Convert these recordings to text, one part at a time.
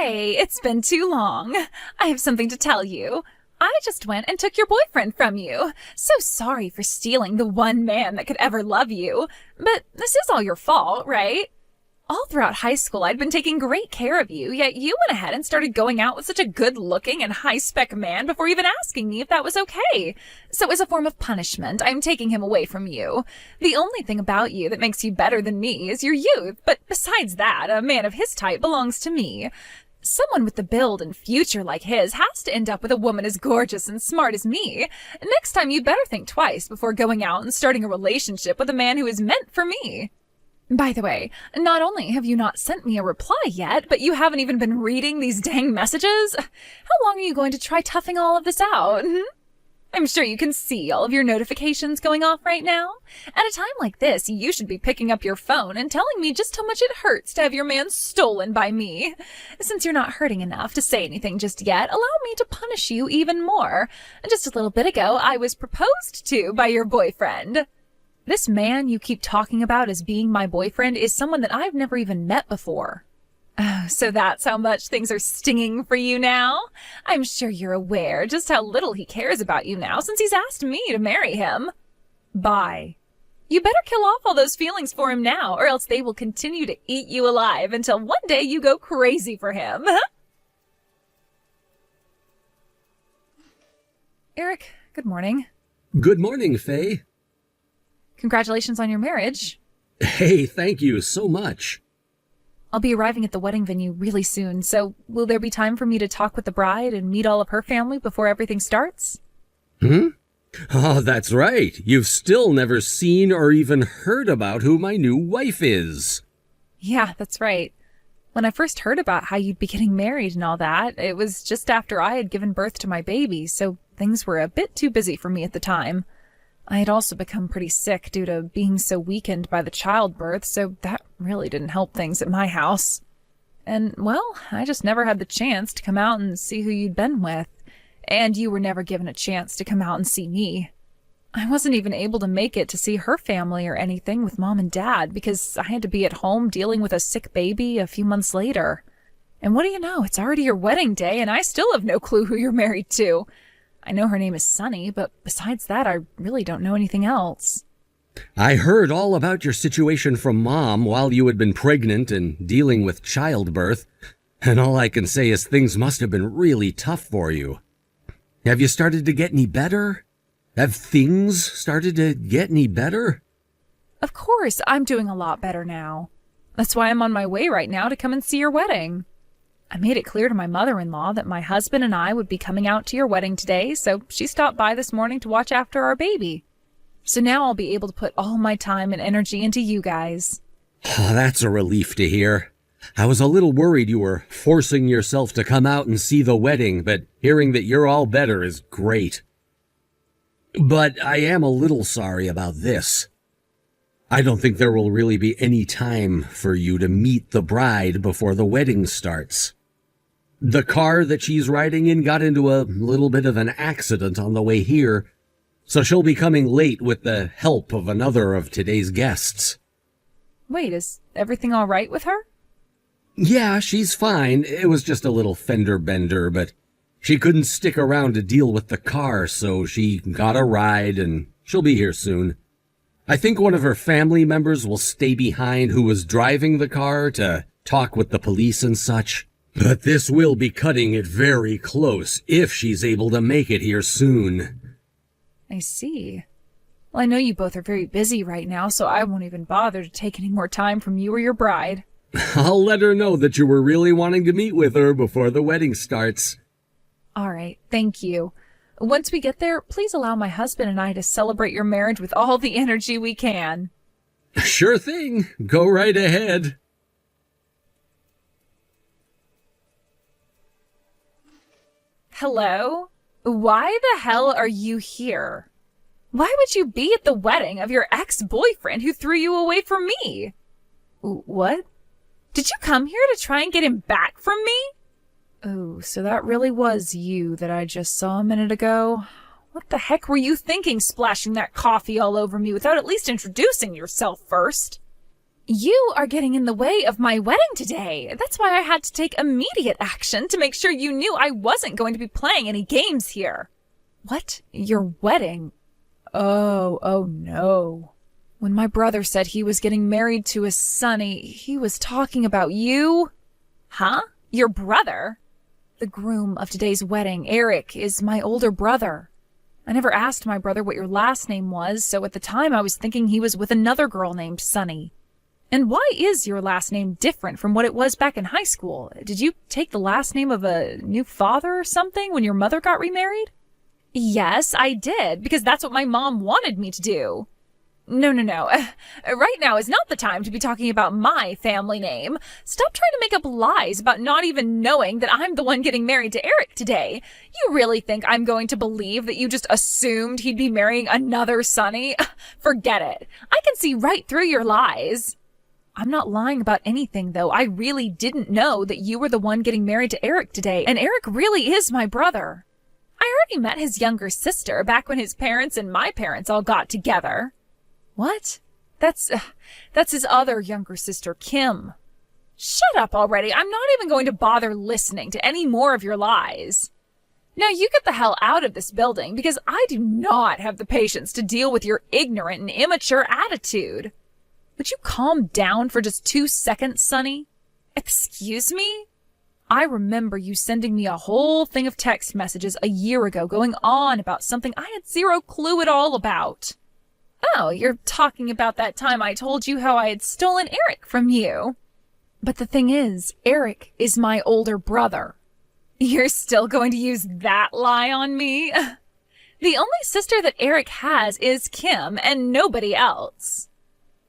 Hey, it's been too long. I have something to tell you. I just went and took your boyfriend from you. So sorry for stealing the one man that could ever love you. But this is all your fault, right? All throughout high school, I'd been taking great care of you, yet you went ahead and started going out with such a good-looking and high-spec man before even asking me if that was okay. So as a form of punishment, I'm taking him away from you. The only thing about you that makes you better than me is your youth, but besides that, a man of his type belongs to me. Someone with the build and future like his has to end up with a woman as gorgeous and smart as me. Next time, you'd better think twice before going out and starting a relationship with a man who is meant for me. By the way, not only have you not sent me a reply yet, but you haven't even been reading these dang messages. How long are you going to try toughing all of this out? I'm sure you can see all of your notifications going off right now. At a time like this, you should be picking up your phone and telling me just how much it hurts to have your man stolen by me. Since you're not hurting enough to say anything just yet, allow me to punish you even more. Just a little bit ago, I was proposed to by your boyfriend. This man you keep talking about as being my boyfriend is someone that I've never even met before. Oh, so that's how much things are stinging for you now? I'm sure you're aware just how little he cares about you now since he's asked me to marry him. Bye. You better kill off all those feelings for him now, or else they will continue to eat you alive until one day you go crazy for him. Eric, good morning. Good morning, Faye. Congratulations on your marriage. Hey, thank you so much. I'll be arriving at the wedding venue really soon, so will there be time for me to talk with the bride and meet all of her family before everything starts? Oh, that's right. You've still never seen or even heard about who my new wife is. Yeah, that's right. When I first heard about how you'd be getting married and all that, it was just after I had given birth to my baby, so things were a bit too busy for me at the time. I had also become pretty sick due to being so weakened by the childbirth, so that really didn't help things at my house. And, well, I just never had the chance to come out and see who you'd been with. And you were never given a chance to come out and see me. I wasn't even able to make it to see her family or anything with Mom and Dad because I had to be at home dealing with a sick baby a few months later. And what do you know, it's already your wedding day and I still have no clue who you're married to. I know her name is Sunny, but besides that, I really don't know anything else. I heard all about your situation from Mom while you had been pregnant and dealing with childbirth, and all I can say is things must have been really tough for you. Have you started to get any better? Have things started to get any better? Of course, I'm doing a lot better now. That's why I'm on my way right now to come and see your wedding. I made it clear to my mother-in-law that my husband and I would be coming out to your wedding today, so she stopped by this morning to watch after our baby. So now I'll be able to put all my time and energy into you guys. Oh, that's a relief to hear. I was a little worried you were forcing yourself to come out and see the wedding, but hearing that you're all better is great. But I am a little sorry about this. I don't think there will really be any time for you to meet the bride before the wedding starts. The car that she's riding in got into a little bit of an accident on the way here, so she'll be coming late with the help of another of today's guests. Wait, is everything all right with her? Yeah, she's fine. It was just a little fender bender, but she couldn't stick around to deal with the car, so she got a ride and she'll be here soon. I think one of her family members will stay behind who was driving the car to talk with the police and such. But this will be cutting it very close if she's able to make it here soon. I see. Well, I know you both are very busy right now, so I won't even bother to take any more time from you or your bride. I'll let her know that you were really wanting to meet with her before the wedding starts. All right, thank you. Once we get there, please allow my husband and I to celebrate your marriage with all the energy we can. Sure thing. Go right ahead. Hello? Why the hell are you here? Why would you be at the wedding of your ex-boyfriend who threw you away from me? What? Did you come here to try and get him back from me? Oh, so that really was you that I just saw a minute ago? What the heck were you thinking splashing that coffee all over me without at least introducing yourself first? You are getting in the way of my wedding today. That's why I had to take immediate action to make sure you knew I wasn't going to be playing any games here. What? Your wedding? Oh no. When my brother said he was getting married to his sonny, he was talking about you? Huh? Your brother? The groom of today's wedding, Eric, is my older brother. I never asked my brother what your last name was, so at the time I was thinking he was with another girl named Sunny. And why is your last name different from what it was back in high school? Did you take the last name of a new father or something when your mother got remarried? Yes, I did, because that's what my mom wanted me to do. No. Right now is not the time to be talking about my family name. Stop trying to make up lies about not even knowing that I'm the one getting married to Eric today. You really think I'm going to believe that you just assumed he'd be marrying another Sonny? Forget it. I can see right through your lies. I'm not lying about anything, though. I really didn't know that you were the one getting married to Eric today, and Eric really is my brother. I already met his younger sister back when his parents and my parents all got together. What? That's his other younger sister, Kim. Shut up already. I'm not even going to bother listening to any more of your lies. Now you get the hell out of this building, because I do not have the patience to deal with your ignorant and immature attitude. Would you calm down for just 2 seconds, Sonny? Excuse me? I remember you sending me a whole thing of text messages a year ago going on about something I had zero clue at all about. Oh, you're talking about that time I told you how I had stolen Eric from you. But the thing is, Eric is my older brother. You're still going to use that lie on me? The only sister that Eric has is Kim and nobody else.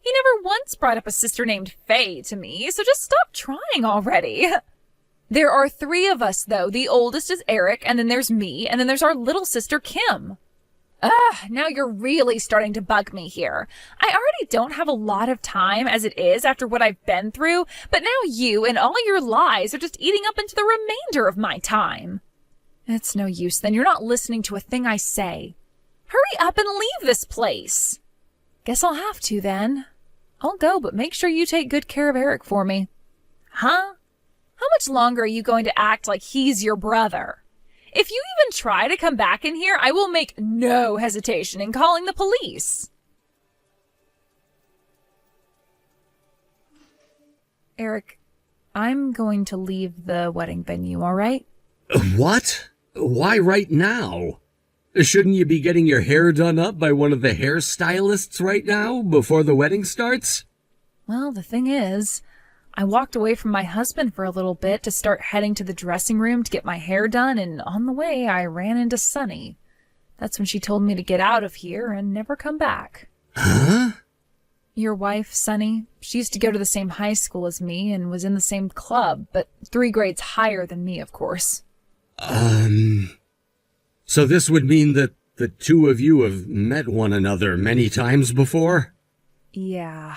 He never once brought up a sister named Faye to me, so just stop trying already. There are 3 of us, though. The oldest is Eric, and then there's me, and then there's our little sister, Kim. Now you're really starting to bug me here. I already don't have a lot of time as it is after what I've been through, but now you and all your lies are just eating up into the remainder of my time. It's no use then. You're not listening to a thing I say. Hurry up and leave this place. Guess I'll have to then. I'll go, but make sure you take good care of Eric for me. Huh? How much longer are you going to act like he's your brother? If you even try to come back in here, I will make no hesitation in calling the police. Eric, I'm going to leave the wedding venue, all right? What? Why right now? Shouldn't you be getting your hair done up by one of the hairstylists right now, before the wedding starts? Well, the thing is, I walked away from my husband for a little bit to start heading to the dressing room to get my hair done, and on the way I ran into Sunny. That's when she told me to get out of here and never come back. Huh? Your wife, Sunny, she used to go to the same high school as me and was in the same club, but 3 grades higher than me, of course. So this would mean that the 2 of you have met one another many times before? Yeah.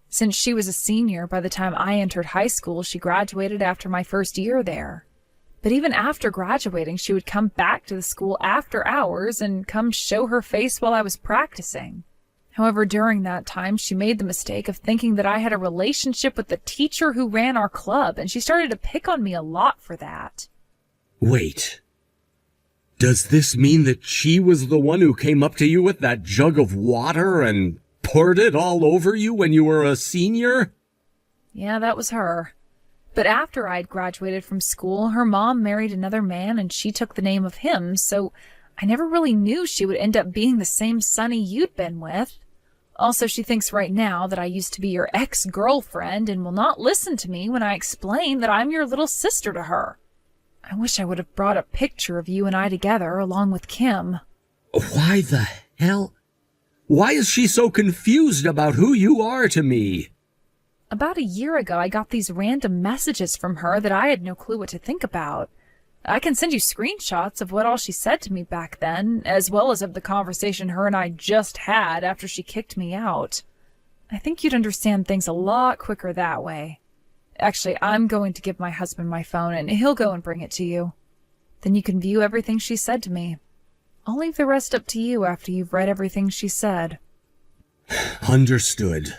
Since she was a senior, by the time I entered high school, she graduated after my first year there. But even after graduating, she would come back to the school after hours and come show her face while I was practicing. However, during that time, she made the mistake of thinking that I had a relationship with the teacher who ran our club, and she started to pick on me a lot for that. Wait. Does this mean that she was the one who came up to you with that jug of water and poured it all over you when you were a senior? Yeah, that was her. But after I'd graduated from school, her mom married another man and she took the name of him, so I never really knew she would end up being the same Sonny you'd been with. Also, she thinks right now that I used to be your ex-girlfriend and will not listen to me when I explain that I'm your little sister to her. I wish I would have brought a picture of you and I together along with Kim. Why the hell? Why is she so confused about who you are to me? About a year ago, I got these random messages from her that I had no clue what to think about. I can send you screenshots of what all she said to me back then, as well as of the conversation her and I just had after she kicked me out. I think you'd understand things a lot quicker that way. Actually, I'm going to give my husband my phone, and he'll go and bring it to you. Then you can view everything she said to me. I'll leave the rest up to you after you've read everything she said. Understood.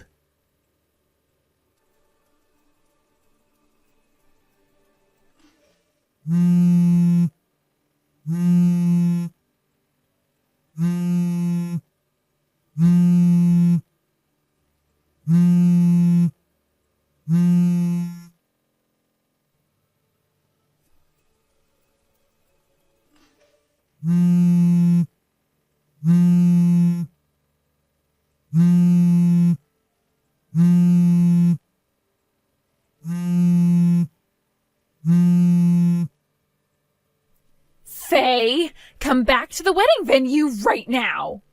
Faye, come back to the wedding venue right now.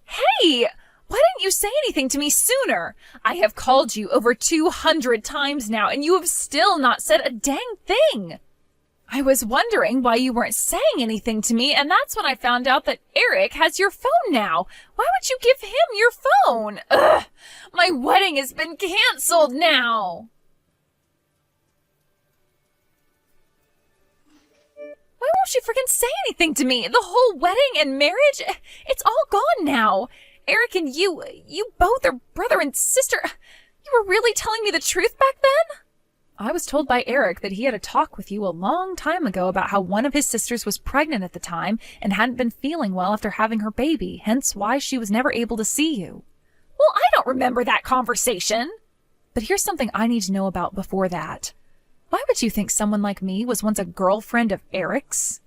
Hey, why didn't you say anything to me sooner? I have called you over 200 times now, and you have still not said a dang thing. I was wondering why you weren't saying anything to me, and that's when I found out that Eric has your phone now. Why would you give him your phone? Ugh, my wedding has been canceled now. Why won't you freaking say anything to me? The whole wedding and marriage, it's all gone now. Eric and you both are brother and sister. You were really telling me the truth back then? I was told by Eric that he had a talk with you a long time ago about how one of his sisters was pregnant at the time and hadn't been feeling well after having her baby, hence why she was never able to see you. Well, I don't remember that conversation. But here's something I need to know about before that. Why would you think someone like me was once a girlfriend of Eric's?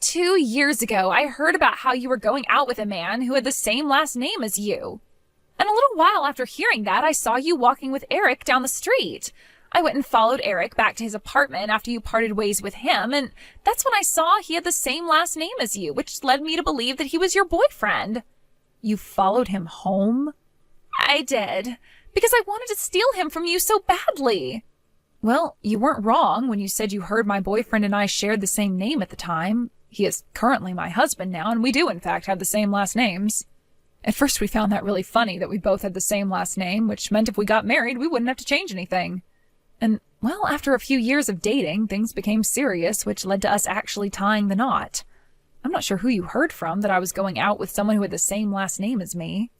2 years ago, I heard about how you were going out with a man who had the same last name as you. And a little while after hearing that, I saw you walking with Eric down the street. I went and followed Eric back to his apartment after you parted ways with him, and that's when I saw he had the same last name as you, which led me to believe that he was your boyfriend. You followed him home? I did, because I wanted to steal him from you so badly. Well, you weren't wrong when you said you heard my boyfriend and I shared the same name at the time. He is currently my husband now, and we do in fact have the same last names. At first we found that really funny that we both had the same last name, which meant if we got married, we wouldn't have to change anything. And, well, after a few years of dating, things became serious, which led to us actually tying the knot. I'm not sure who you heard from that I was going out with someone who had the same last name as me.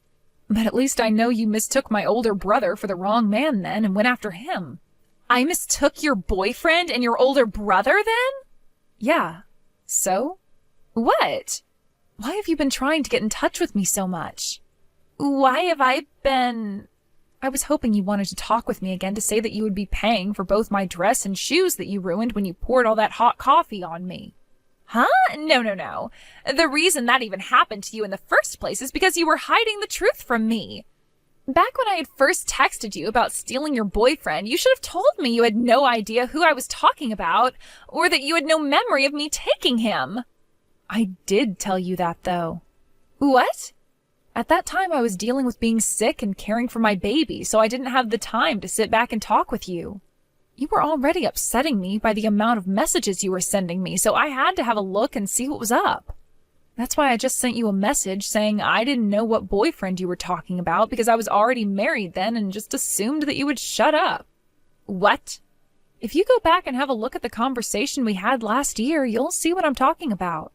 But at least I know you mistook my older brother for the wrong man then and went after him. I mistook your boyfriend and your older brother then? Yeah. So? What? Why have you been trying to get in touch with me so much? Why have I been... I was hoping you wanted to talk with me again to say that you would be paying for both my dress and shoes that you ruined when you poured all that hot coffee on me. Huh? No. The reason that even happened to you in the first place is because you were hiding the truth from me. Back when I had first texted you about stealing your boyfriend, you should have told me you had no idea who I was talking about, or that you had no memory of me taking him. I did tell you that, though. What? At that time, I was dealing with being sick and caring for my baby, so I didn't have the time to sit back and talk with you. You were already upsetting me by the amount of messages you were sending me, so I had to have a look and see what was up. That's why I just sent you a message saying I didn't know what boyfriend you were talking about because I was already married then and just assumed that you would shut up. What? If you go back and have a look at the conversation we had last year, you'll see what I'm talking about.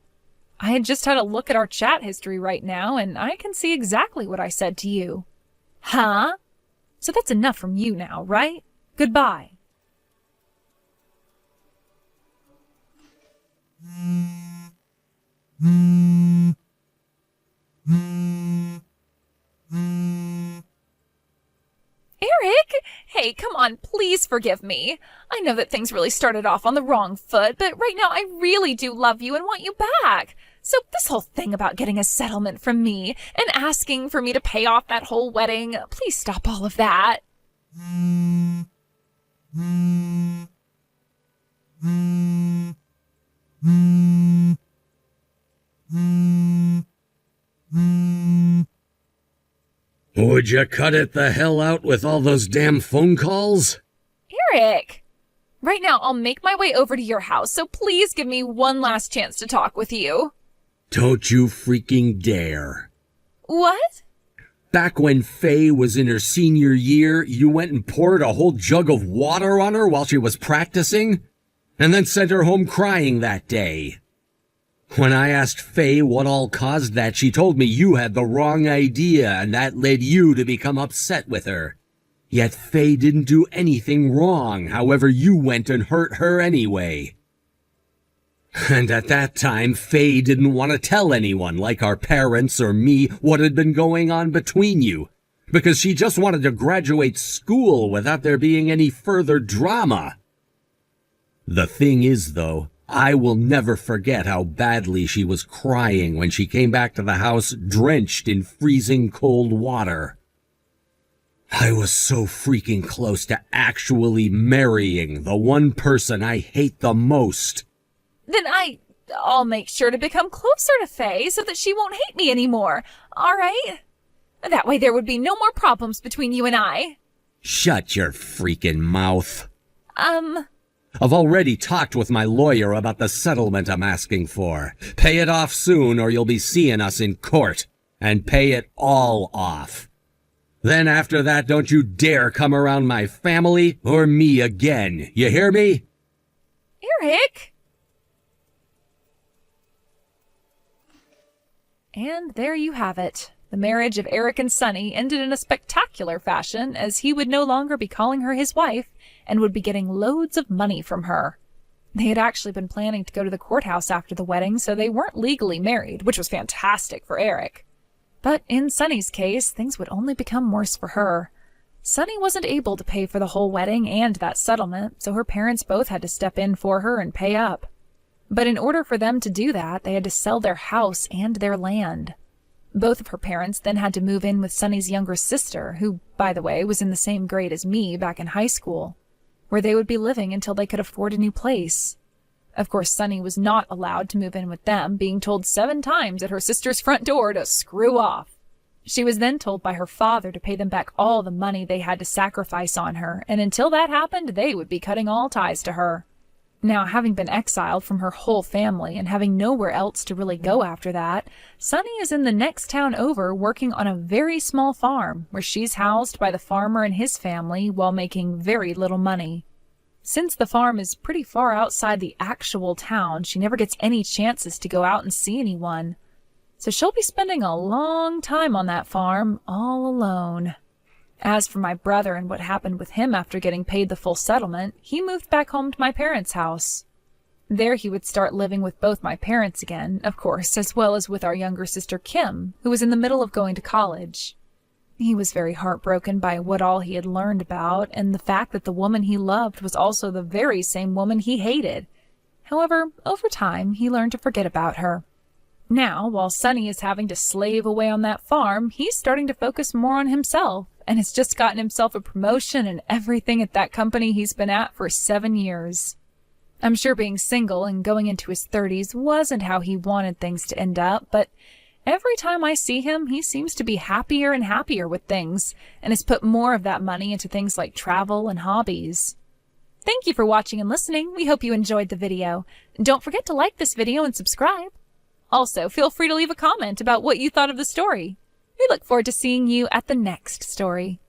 I had just had a look at our chat history right now, and I can see exactly what I said to you. Huh? So that's enough from you now, right? Goodbye. Eric? Hey, come on, please forgive me. I know that things really started off on the wrong foot, but right now I really do love you and want you back. So this whole thing about getting a settlement from me and asking for me to pay off that whole wedding, please stop all of that. Would you cut it the hell out with all those damn phone calls? Eric! Right now, I'll make my way over to your house, so please give me one last chance to talk with you. Don't you freaking dare. What? Back when Faye was in her senior year, you went and poured a whole jug of water on her while she was practicing, and then sent her home crying that day. When I asked Faye what all caused that, she told me you had the wrong idea, and that led you to become upset with her. Yet Faye didn't do anything wrong, however you went and hurt her anyway. And at that time, Faye didn't want to tell anyone, like our parents or me, what had been going on between you, because she just wanted to graduate school without there being any further drama. The thing is, though, I will never forget how badly she was crying when she came back to the house drenched in freezing cold water. I was so freaking close to actually marrying the one person I hate the most. Then I'll make sure to become closer to Faye so that she won't hate me anymore, all right? That way there would be no more problems between you and I. Shut your freaking mouth. I've already talked with my lawyer about the settlement I'm asking for. Pay it off soon or you'll be seeing us in court. And pay it all off. Then after that, don't you dare come around my family or me again. You hear me? Eric! And there you have it. The marriage of Eric and Sunny ended in a spectacular fashion, as he would no longer be calling her his wife and would be getting loads of money from her. They had actually been planning to go to the courthouse after the wedding, so they weren't legally married, which was fantastic for Eric. But in Sunny's case, things would only become worse for her. Sunny wasn't able to pay for the whole wedding and that settlement, so her parents both had to step in for her and pay up. But in order for them to do that, they had to sell their house and their land. Both of her parents then had to move in with Sunny's younger sister, who, by the way, was in the same grade as me back in high school, where they would be living until they could afford a new place. Of course, Sunny was not allowed to move in with them, being told 7 times at her sister's front door to screw off. She was then told by her father to pay them back all the money they had to sacrifice on her, and until that happened, they would be cutting all ties to her. Now, having been exiled from her whole family and having nowhere else to really go after that, Sunny is in the next town over working on a very small farm where she's housed by the farmer and his family while making very little money. Since the farm is pretty far outside the actual town, she never gets any chances to go out and see anyone. So she'll be spending a long time on that farm all alone. As for my brother and what happened with him after getting paid the full settlement, he moved back home to my parents' house. There he would start living with both my parents again, of course, as well as with our younger sister Kim, who was in the middle of going to college. He was very heartbroken by what all he had learned about, and the fact that the woman he loved was also the very same woman he hated. However, over time, he learned to forget about her. Now, while Sunny is having to slave away on that farm, he's starting to focus more on himself, and has just gotten himself a promotion and everything at that company he's been at for 7 years. I'm sure being single and going into his 30s wasn't how he wanted things to end up, but every time I see him, he seems to be happier and happier with things, and has put more of that money into things like travel and hobbies. Thank you for watching and listening. We hope you enjoyed the video. Don't forget to like this video and subscribe. Also, feel free to leave a comment about what you thought of the story. We look forward to seeing you at the next story.